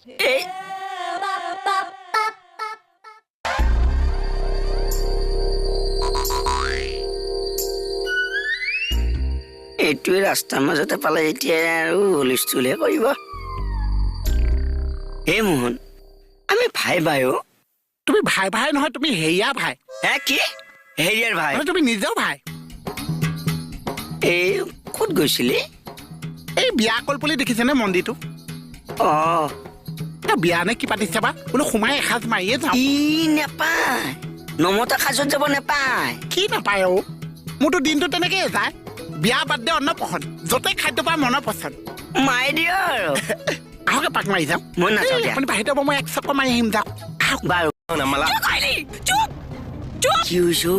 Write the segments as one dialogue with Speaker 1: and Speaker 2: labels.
Speaker 1: এইটোৱে ৰাস্তাৰ মাজতে পালে এতিয়া আৰু হুলস্থুলহে কৰিব। হে মোহন, আমি ভাই ভাই অ'।
Speaker 2: তুমি ভাই ভাই নহয়, তুমি হেৰিয়া ভাই।
Speaker 1: হে কি হেৰিয়াৰ ভাই?
Speaker 2: তুমি নিজেও ভাই।
Speaker 1: এই ক'ত গৈছিলি?
Speaker 2: এই বিয়া কলপুলি দেখিছেনে মন্দিৰটো?
Speaker 1: অ'
Speaker 2: বিয়া নে কি পাতিছে বা? বোলো সোমাই এসাঁজ মাৰিয়ে যাওঁ।
Speaker 1: ই নেপায়, নমতা সাজত যাব নেপায়।
Speaker 2: কি নাপায় অ'? মোৰতো দিনটো তেনেকেই যায়। বিয়া বাদ দে অন্নপ্ৰসন, য'তে খাদ্য পায় মনৰ পচন্দ।
Speaker 1: মাৰি দিয় আৰু।
Speaker 2: আহক এপাক মাৰি যাওঁ।
Speaker 1: মই নাযাওঁ দিয়া।
Speaker 2: আপুনি বাহিৰত মই এক চক্কৰ মাৰি আহিম যাওক। আহক
Speaker 1: বাৰু
Speaker 3: নামালা।
Speaker 1: কি হৈছো?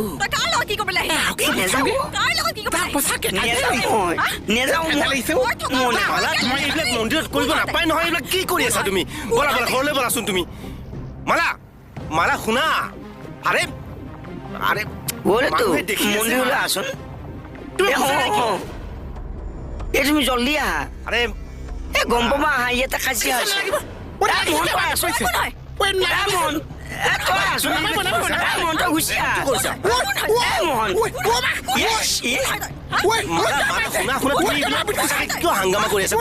Speaker 3: মন্দিৰত কৰিব নাপায় নহয়, এইবিলাক কি কৰি আছা তুমি? বলা বলা ঘৰলৈ বলাচোন তুমি। মালা মালা শুনা, আৰে আৰে
Speaker 1: মন্দিৰলৈ আছোন। তুমি জলদি আহা।
Speaker 3: আৰে
Speaker 1: গম পাবা আহা, ইয়াতে খাচি আছে।
Speaker 3: কিয় হাংগামা কৰি আছা?